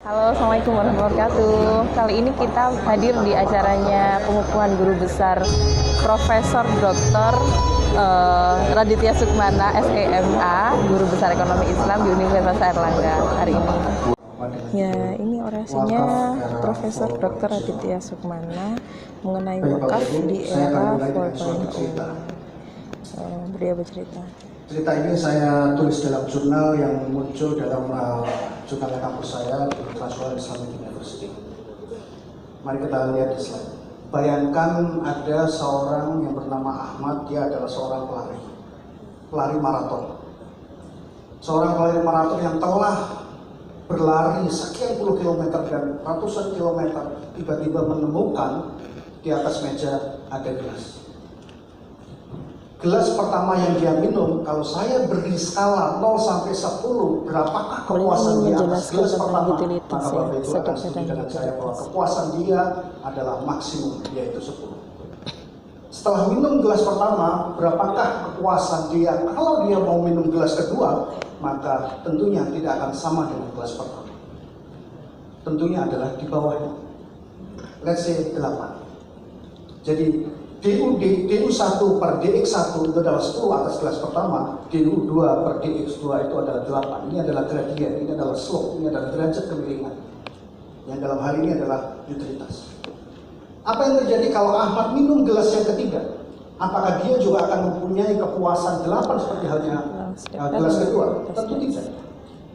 Halo, Assalamualaikum warahmatullahi wabarakatuh. Kali ini kita hadir di acaranya pengukuhan guru besar Profesor Dr. Raditya Sukmana, SEMA, Guru Besar Ekonomi Islam di Universitas Airlangga hari ini. Ya, ini orasinya Profesor Dr. Raditya Sukmana mengenai wakaf di era 4.0. Beliau bercerita. Cerita ini saya tulis dalam jurnal yang muncul dalam jurnal kampus saya di Transworld Islamic University. Mari kita lihat di slide. Bayangkan ada seorang yang bernama Ahmad, dia adalah seorang pelari maraton. Seorang pelari maraton yang telah berlari sekian puluh kilometer dan ratusan kilometer, tiba-tiba menemukan di atas meja ada gelas. Gelas pertama yang dia minum, kalau saya beri skala 0 sampai 10, berapakah kepuasan dia atas gelas pertama? Maka Bapak Ibu akan setuju dengan saya bahwa kepuasan dia adalah maksimum, yaitu 10. Setelah minum gelas pertama, berapakah kepuasan dia? Kalau dia mau minum gelas kedua, maka tentunya tidak akan sama dengan gelas pertama. Tentunya adalah di bawahnya. Let's say 8. Jadi DU1 per DX1 itu adalah 10 atas gelas pertama, DU2 per DX2 itu adalah 8. Ini adalah gradien, ini adalah slope, ini adalah derajat kemiringan. Yang dalam hal ini adalah utilitas. Apa yang terjadi kalau Ahmad minum gelas yang ketiga? Apakah dia juga akan mempunyai kepuasan 8 seperti halnya gelas kedua? Tentu tidak.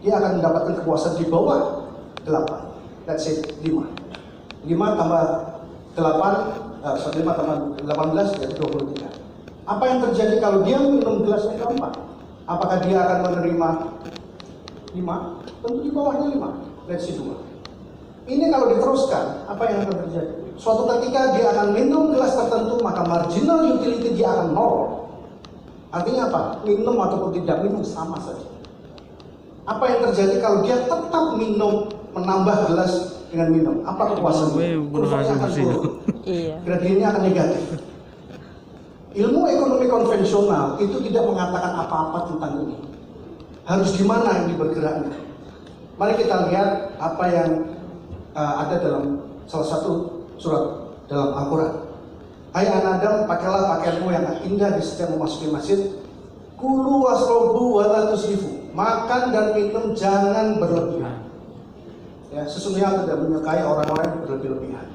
Dia akan mendapatkan kepuasan di bawah 8. Let's say 5. 5 tambah 8 5 tambah 18 jadi 23. Apa yang terjadi kalau dia minum gelas yang keempat? Apakah dia akan menerima 5? Tentu di bawahnya 5. Let's see 2. Ini kalau diteruskan, apa yang akan terjadi? Suatu ketika dia akan minum gelas tertentu, maka marginal utility dia akan 0. Artinya apa? Minum ataupun tidak minum sama saja. Apa yang terjadi kalau dia tetap minum, menambah gelas dengan minum? Apa kepuasannya? Kurvanya akan turun. Gradiennya akan negatif. Ilmu ekonomi konvensional itu tidak mengatakan apa-apa tentang ini. Harus di mana ini bergeraknya? Mari kita lihat apa yang ada dalam salah satu surat dalam Al-Quran. Hai anak Adam, pakailah pakaianmu yang indah di setiap memasuki masjid. Kulu wasrobu wala tusrifu. Makan dan minum jangan berlebihan. Ya, sesungguhnya aku tidak menyukai orang-orang yang berlebih-lebihan.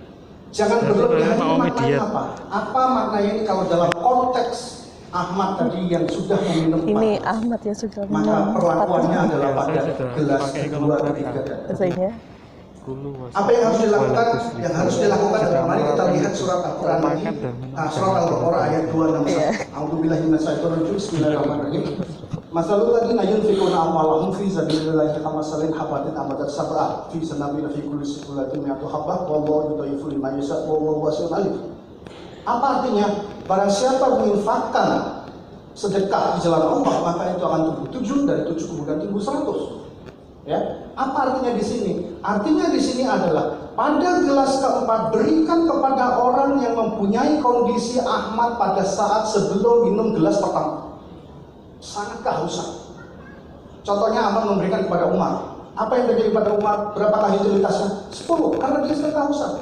Jangan berlebihan ini maknanya apa? Apa maknanya ini kalau dalam konteks Ahmad tadi yang sudah meminum 4 Ini gelas, Ahmad yang sudah minum maka perlakuannya adalah pada gelas kedua, ketiga, dan apa yang harus dilakukan? Yang harus dilakukan adalah mari kita lihat surat Al-Quran ini, surat Al-Baqarah ayat 261. A'udzubillahi minasyaitonirrajim. Bismillahirrahmanirrahim. Masalul ladzina yunfiquna amwalahum fi sabilillahi kamathalin habatin ambatat sab'a fi sanabila fi kulli sumbulatin mi'atu habbah wallahu yudha'ifu liman yasha' wallahu wasi'un alim. Apa artinya? Barang siapa menginfakkan sedekah di jalan Allah, maka itu akan tumbuh 7, dari 7 kemudian tumbuh 100. Ya, apa artinya di sini? Artinya di sini adalah pada gelas keempat berikan kepada orang yang mempunyai kondisi Ahmad pada saat sebelum minum gelas pertama. Sangat kehausan. Contohnya Ahmad memberikan kepada Umar. Apa yang terjadi pada Umar? Berapakah utilitasnya? 10, karena dia sedang kehausan.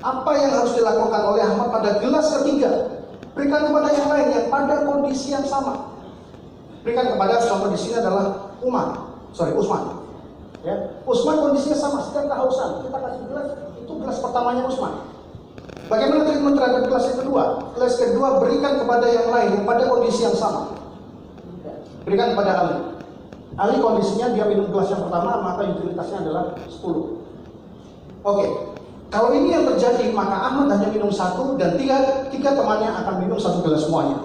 Apa yang harus dilakukan oleh Ahmad pada gelas ketiga? Berikan kepada yang lain yang pada kondisi yang sama. Berikan kepada, contoh di sini adalah Usman. Ya, Usman kondisinya sama, sedang kehausan. Kita kasih gelas, itu gelas pertamanya Usman. Bagaimana treatment terhadap gelas yang kedua? Gelas kedua berikan kepada yang lain yang pada kondisi yang sama. Berikan kepada Ali. Ali kondisinya dia minum gelas yang pertama, maka utilitasnya adalah 10. Oke, kalau ini yang terjadi, maka Ahmad hanya minum 1 dan tiga temannya akan minum 1 gelas semuanya.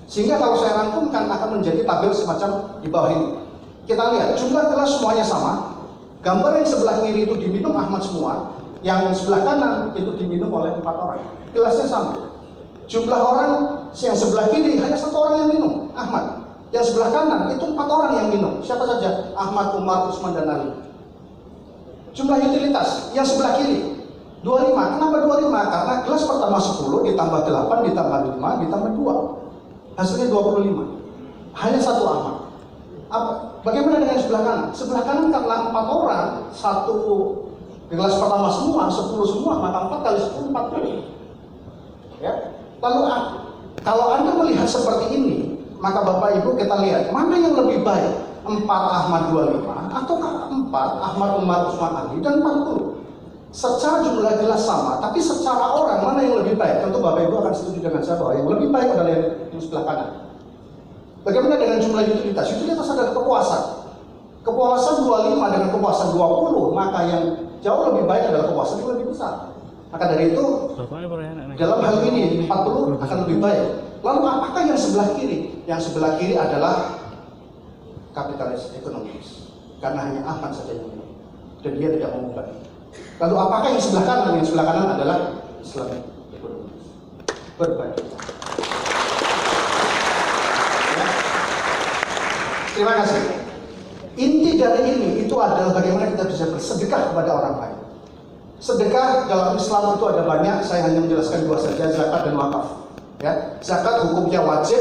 Sehingga kalau saya rangkumkan akan menjadi tabel semacam di bawah ini. Kita lihat jumlah gelas semuanya sama. Gambar yang sebelah kiri itu diminum Ahmad semua, yang sebelah kanan itu diminum oleh 4 orang. Gelasnya sama. Jumlah orang yang sebelah kiri hanya 1 orang yang minum, Ahmad. Yang sebelah kanan itu 4 orang yang minum. Siapa saja? Ahmad, Umar, Utsman, dan Ali. Jumlah utilitas yang sebelah kiri 25. Kenapa 25? Karena gelas pertama 10 ditambah 8 ditambah 5 ditambah 2. Hasilnya 25. Hanya 1 Ahmad. Bagaimana dengan sebelah kanan? Sebelah kanan karena 4 orang, satu gelas pertama semua, 10 semua, maka 4 kali 10, 40. Ya. Lalu kalau Anda melihat seperti ini, maka Bapak Ibu kita lihat, mana yang lebih baik? 4 Ahmad 25, ataukah 4 Ahmad Umar Usman Ali, dan 40? Secara jumlah gelas sama, tapi secara orang mana yang lebih baik? Tentu Bapak Ibu akan setuju dengan saya bahwa yang lebih baik adalah yang sebelah kanan. Bagaimana dengan jumlah utilitas? Utilitas adalah kepuasan. Kepuasan 25 dengan kepuasan 20, maka yang jauh lebih baik adalah kepuasan yang lebih besar. Maka dari itu, dalam hal ini 40 akan lebih baik. Lalu apakah yang sebelah kiri? Yang sebelah kiri adalah kapitalis ekonomis. Karena hanya Ahmad saja yang ini. Dan dia tidak mau membagi. Lalu apakah yang sebelah kanan? Yang sebelah kanan adalah Islam ekonomis. Berbagi. Terima kasih. Inti dari ini itu adalah bagaimana kita bisa bersedekah kepada orang lain. Sedekah dalam Islam itu ada banyak. Saya hanya menjelaskan 2 saja, zakat dan wakaf. Ya, zakat hukumnya wajib,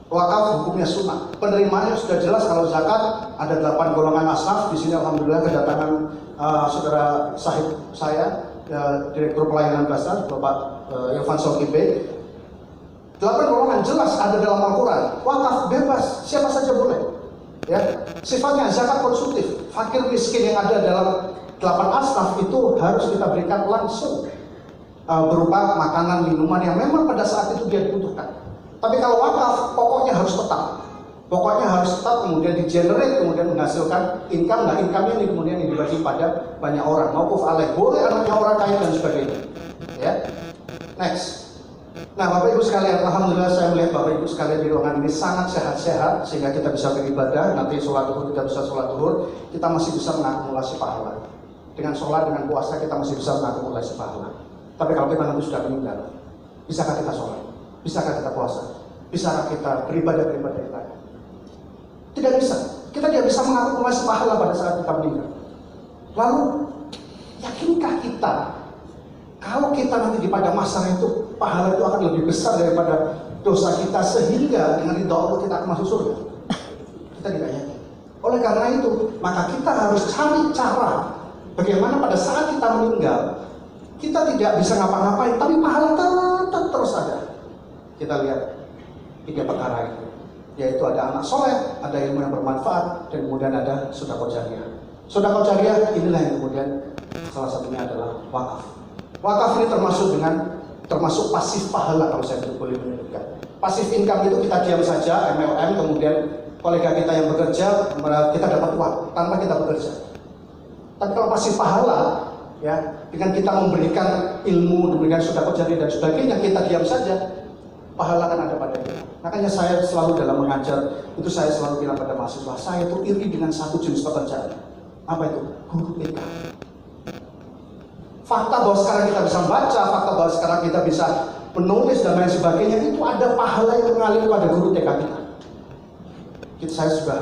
wakaf hukumnya sunnah. Penerimaannya sudah jelas. Kalau zakat ada 8 golongan asnaf. Di sini alhamdulillah kedatangan saudara sahib saya, Direktur Pelayanan Basar, Bapak Irfan Sokibe. 8 golongan jelas ada dalam Al-Quran. Wakaf bebas, siapa saja boleh. Ya, sifatnya zakat konsumtif. Fakir miskin yang ada dalam 8 asnaf itu harus kita berikan langsung berupa makanan, minuman yang memang pada saat itu dia dibutuhkan. Tapi kalau wakaf, pokoknya harus tetap. Pokoknya harus tetap, kemudian di-generate, kemudian menghasilkan income. Nah, income ini kemudian dibagi pada banyak orang. Mauquf alaih, boleh anaknya orang kaya dan sebagainya. Ya, next. Nah, Bapak Ibu sekalian, alhamdulillah saya melihat Bapak Ibu sekalian di ruangan ini sangat sehat-sehat sehingga kita bisa beribadah. Nanti sholat duhur kita bisa sholat duhur, kita masih bisa mengakumulasi pahala. Dengan sholat, dengan puasa kita masih bisa mengakumulasi pahala. Tapi kalau kita nanti sudah meninggal, bisakah kita sholat? Bisakah kita puasa? Bisakah kita beribadah yang lain? Tidak bisa. Kita tidak bisa mengakumulasi pahala pada saat kita meninggal. Lalu, yakinkah kita kalau kita nanti di pada masa itu pahala itu akan lebih besar daripada dosa kita sehingga dengan ridha Allah kita akan masuk surga? Kita tidak yakin. Oleh karena itu, maka kita harus cari cara bagaimana pada saat kita meninggal kita tidak bisa ngapa-ngapain, tapi pahala tetap terus ada. Kita lihat 3 perkara itu, yaitu ada anak soleh, ada ilmu yang bermanfaat, dan kemudian ada sedekah jariyah. Sedekah jariyah inilah yang kemudian salah satunya adalah wakaf. Wakaf ini termasuk pasif pahala kalau saya boleh menyebutkan. Pasif income itu kita diam saja, MLM, kemudian kolega kita yang bekerja, kita dapat uang tanpa kita bekerja. Tapi kalau pasif pahala, ya, dengan kita memberikan ilmu, memberikan sedekah jariyah dan sebagainya, kita diam saja, pahala akan ada pada kita. Makanya saya selalu dalam mengajar, itu saya selalu bilang pada mahasiswa, saya itu iri dengan satu jenis pekerjaan. Apa itu? Guru TK. Fakta bahwa sekarang kita bisa membaca, fakta bahwa sekarang kita bisa menulis dan lain sebagainya, itu ada pahala yang mengalir pada guru TK kita. Saya sudah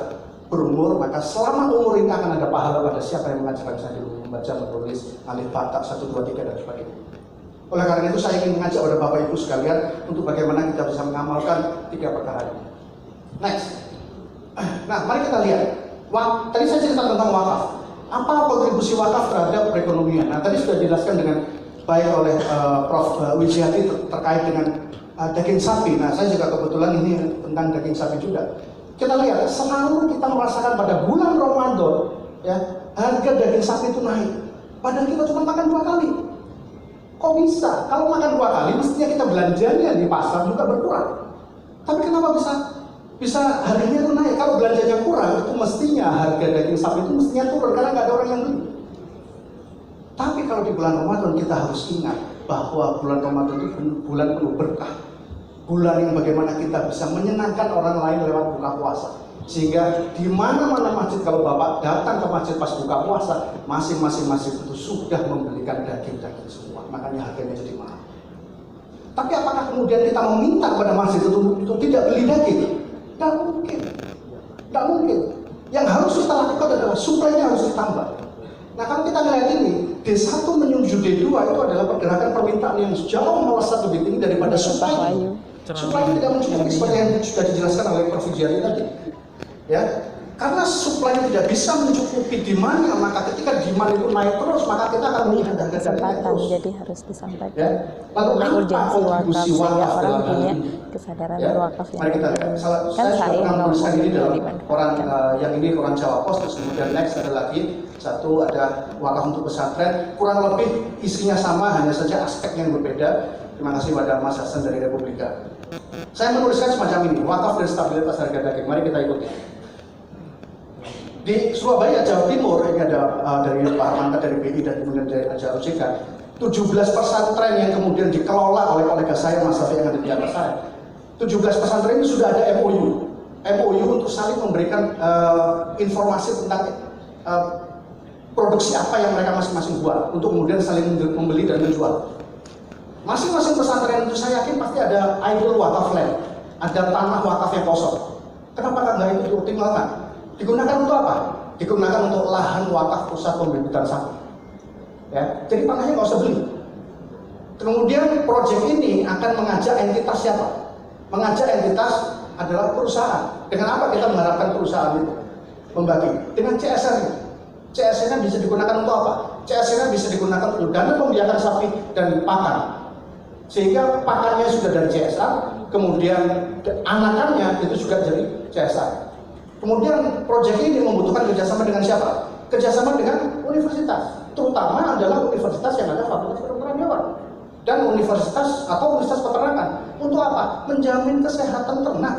berumur, maka selama umur ini akan ada pahala pada siapa yang mengajarkan saya dulu membaca, menulis, alif, bata, 1, 2, 3 dan sebagainya. Oleh karena itu saya ingin mengajak kepada Bapak Ibu sekalian untuk bagaimana kita bisa mengamalkan 3 perkara ini. Next. Nah, mari kita lihat. Tadi saya cerita tentang wakaf. Apa kontribusi wakaf terhadap perekonomian? Nah, tadi sudah dijelaskan dengan baik oleh Prof. Wijiati terkait dengan daging sapi. Nah, saya juga kebetulan ini tentang daging sapi juga. Kita lihat, selalu kita merasakan pada bulan Ramadan, ya, harga daging sapi itu naik. Padahal kita cuma makan 2 kali. Kok bisa? Kalau makan 2 kali, mestinya kita belanjanya di pasar juga berkurang. Tapi kenapa bisa harganya itu naik? Kalau belanjanya kurang, itu mestinya harga daging sapi itu mestinya turun karena nggak ada orang yang beli. Tapi kalau di bulan Ramadan kita harus ingat bahwa bulan Ramadan itu bulan penuh berkah. Bulan yang bagaimana kita bisa menyenangkan orang lain lewat buka puasa. Sehingga di mana-mana masjid, kalau Bapak datang ke masjid pas buka puasa, masing-masing masjid itu sudah membelikan daging-daging semua. Makanya harganya jadi mahal. Tapi apakah kemudian kita meminta kepada masjid itu untuk tidak beli daging? Tidak mungkin. Tidak mungkin. Yang harus kita lakukan adalah suplainya harus ditambah. Nah, kalau kita melihat ini, D1 menuju D2 itu adalah pergerakan permintaan yang jauh melesat lebih tinggi daripada suplai. Suplai tidak mencukupi seperti yang sudah dijelaskan oleh Prof. Wijiati tadi. Ya, Karena supply tidak bisa mencukupi demand-nya, maka ketika demand itu naik terus, maka kita akan melihat harga kesempatan, terus. jadi harus disampaikan. Ya. Lalu urgensi wakaf sehingga orang punya ini? kesadaran Ya. berwakaf yang Mari kita lihat. kan Saya sayang sudah pernah kalau menuliskan ini dalam dimanfaatkan. koran yang ini koran Jawa Pos, terus kemudian next ada lagi satu ada wakaf untuk pesantren, kurang lebih isinya sama, hanya saja aspek yang berbeda. Terima kasih pada Mas Hasan dari Republika. Saya menuliskan semacam ini, wakaf dan stabilitas harga daging. Mari kita ikuti. Di Surabaya, Jawa Timur, ini ada dari Pak Armanta dari BI dan kemudian dari OJK, 17 pesantren yang kemudian dikelola oleh kolega saya, Mas Safi yang ada di atas saya. 17 pesantren ini sudah ada MOU untuk saling memberikan informasi tentang produksi apa yang mereka masing-masing buat, untuk kemudian saling membeli dan menjual. Masing-masing pesantren itu saya yakin pasti ada idle wakaf land, ada tanah wakaf yang kosong. Kenapa nggak itu dioptimalkan? Digunakan untuk apa? Digunakan untuk lahan wakaf pusat pembibitan sapi. Ya, jadi tanahnya nggak usah beli. Kemudian proyek ini akan mengajak entitas siapa? Mengajak entitas adalah perusahaan. Dengan apa kita mengharapkan perusahaan itu membagi? Dengan CSR-nya. CSR-nya bisa digunakan untuk apa? CSR-nya bisa digunakan untuk dana pembiakan sapi dan pakan. Sehingga pakannya sudah dari CSR, kemudian anakannya itu juga dari CSR. Kemudian proyek ini membutuhkan kerjasama dengan siapa? Kerjasama dengan universitas, terutama adalah universitas yang ada fakultas kedokteran hewan dan universitas atau universitas peternakan. Untuk apa? Menjamin kesehatan ternak.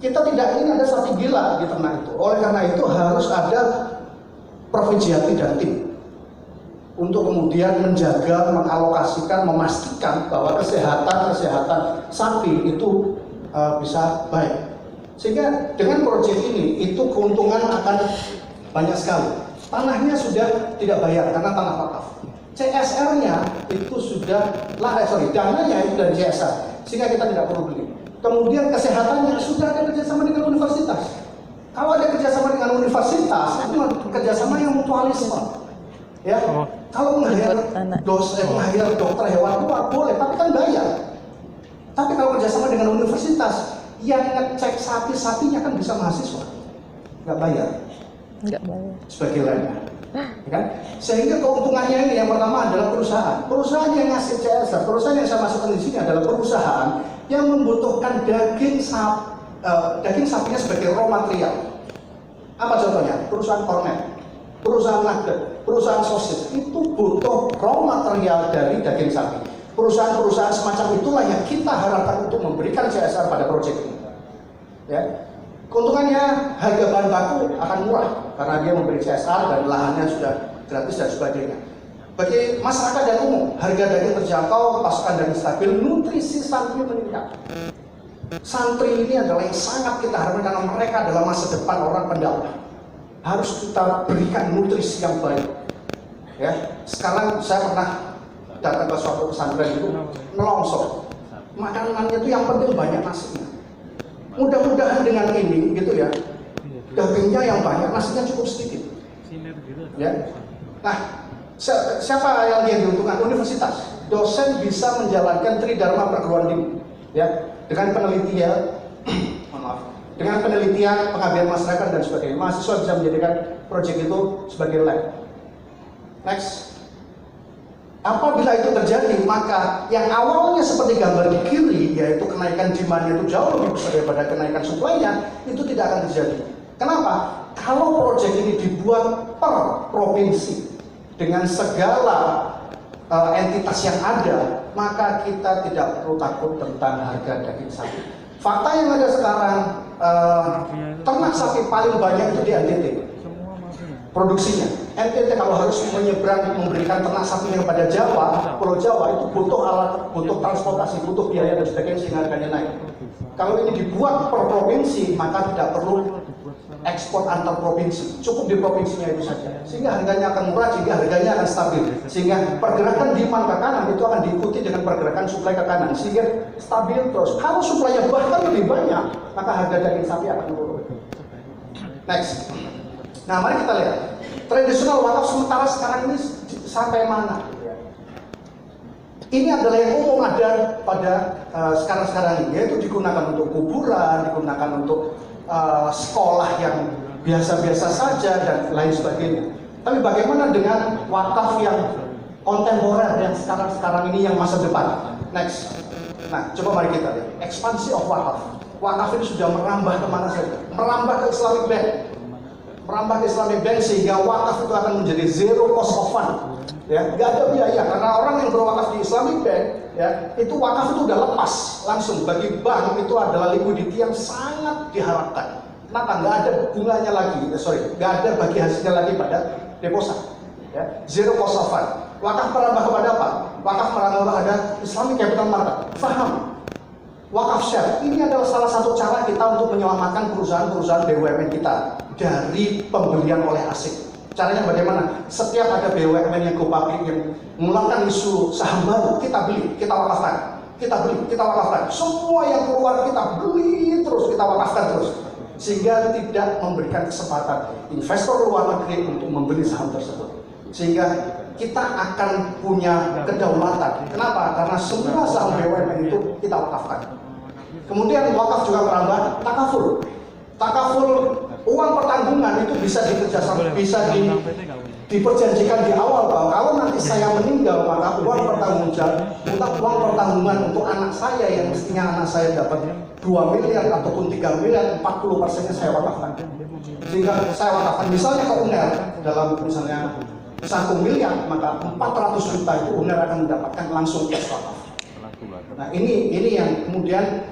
Kita tidak ingin ada sapi gila di ternak itu. Oleh karena itu harus ada Provinsiati dan tim untuk kemudian menjaga, mengalokasikan, memastikan bahwa kesehatan sapi itu bisa baik. Sehingga dengan proyek ini itu keuntungan akan banyak sekali. Tanahnya sudah tidak bayar karena tanah wakaf. CSR-nya itu sudah dananya itu dari CSR, sehingga kita tidak perlu beli. Kemudian kesehatannya sudah ada kerjasama dengan universitas. Kalau ada kerjasama dengan universitas, itu kerjasama yang mutualisme. Ya, kalau meng-hire dosen, meng-hire dokter hewan luar boleh, tapi kan bayar. Tapi kalau kerjasama dengan universitas, yang ngecek sapinya kan bisa mahasiswa, nggak bayar. Sebagai lainnya, ya kan? Sehingga keuntungannya ini yang pertama adalah perusahaan yang ngasih CSR, perusahaan yang saya masukkan di sini adalah perusahaan yang membutuhkan daging sapinya sebagai raw material. Apa contohnya? Perusahaan kornet, perusahaan nugget, perusahaan sosis itu butuh raw material dari daging sapi. Perusahaan-perusahaan semacam itulah yang kita harapkan untuk memberikan CSR pada proyek ini. Ya, keuntungannya harga bahan baku akan murah karena dia memberi CSR dan lahannya sudah gratis dan sebagainya. Bagi masyarakat dan umum, harga daging terjangkau, pasokan daging stabil, nutrisi santri meningkat. Santri ini adalah yang sangat kita harapkan karena mereka adalah masa depan orang pendakwah. Harus kita berikan nutrisi yang baik. Ya, sekarang saya pernah datang ke suatu pesantren itu nelongsor. Makanannya itu yang penting banyak nasinya. Mudah-mudahan dengan ini gitu ya, dagingnya yang banyak, nasinya cukup sedikit. Ya. Nah, siapa yang diuntungkan? Universitas. Dosen bisa menjalankan tridharma perguruan tinggi, ya, dengan penelitian, dengan penelitian, pengabdian masyarakat dan sebagainya. Mahasiswa bisa menjadikan proyek itu sebagai lab. Next. Apabila itu terjadi, maka yang awalnya seperti gambar di kiri, yaitu kenaikan demand itu jauh lebih besar daripada kenaikan supply-nya, itu tidak akan terjadi. Kenapa? Kalau proyek ini dibuat per provinsi dengan segala entitas yang ada, maka kita tidak perlu takut tentang harga daging sapi. Fakta yang ada sekarang, ternak sapi paling banyak itu di NTT. Produksinya, NTT kalau harus menyeberang memberikan ternak sapinya kepada Jawa, Pulau Jawa itu butuh alat, butuh transportasi, butuh biaya dan sebagainya sehingga harganya naik. Kalau ini dibuat per provinsi, maka tidak perlu ekspor antar provinsi, cukup di provinsinya itu saja. Sehingga harganya akan murah, sehingga harganya akan stabil. Sehingga pergerakan demand ke kanan itu akan diikuti dengan pergerakan suplai ke kanan, sehingga stabil terus. Kalau suplainya bahkan lebih banyak, maka harga daging sapi akan turun. Next. Nah, mari kita lihat tradisional wakaf sementara sekarang ini sampai mana? Ini adalah yang umum ada pada sekarang-sekarang ini, yaitu digunakan untuk kuburan, digunakan untuk sekolah yang biasa-biasa saja dan lain sebagainya. Tapi bagaimana dengan wakaf yang kontemporer yang sekarang ini yang masa depan? Next. Nah, coba mari kita lihat ekspansi of wakaf. Wakaf ini sudah merambah kemana saja? Merambah ke Islamic Bank. Merambah ke Islamic Bank sehingga wakaf itu akan menjadi zero cost of fund. Ya, nggak ada biaya karena orang yang berwakaf di Islamic Bank, ya, itu wakaf itu udah lepas langsung bagi bank itu adalah liquidity yang sangat diharapkan. Kenapa? Nggak ada bunganya lagi, nggak ada bagi hasilnya lagi pada deposit. Ya, zero cost of fund. Wakaf merambah kepada apa? Wakaf merambah kepada Islamic Capital Market. Faham? Wakaf share ini adalah salah satu cara kita untuk menyelamatkan perusahaan-perusahaan BUMN kita dari pembelian oleh asing. Caranya bagaimana? Setiap ada BUMN yang go public yang mengeluarkan isu saham baru, kita beli, kita wakafkan. Kita beli, kita wakafkan. Semua yang keluar kita beli terus, kita wakafkan terus. Sehingga tidak memberikan kesempatan investor luar negeri untuk membeli saham tersebut. Sehingga kita akan punya kedaulatan. Kenapa? Karena semua saham BUMN itu kita wakafkan. Kemudian wakaf juga merambah takaful. Takaful, uang pertanggungan itu bisa dikerjasama, bisa diperjanjikan di awal bahwa kalau nanti saya meninggal maka uang pertanggungan untuk anak saya yang mestinya anak saya dapat 2 miliar ataupun 3 miliar, 40%-nya saya wakafkan. Sehingga saya wakafkan misalnya ke UNER dalam misalnya 1 miliar, maka 400 juta itu UNER akan mendapatkan langsung cash wakaf. Nah ini yang kemudian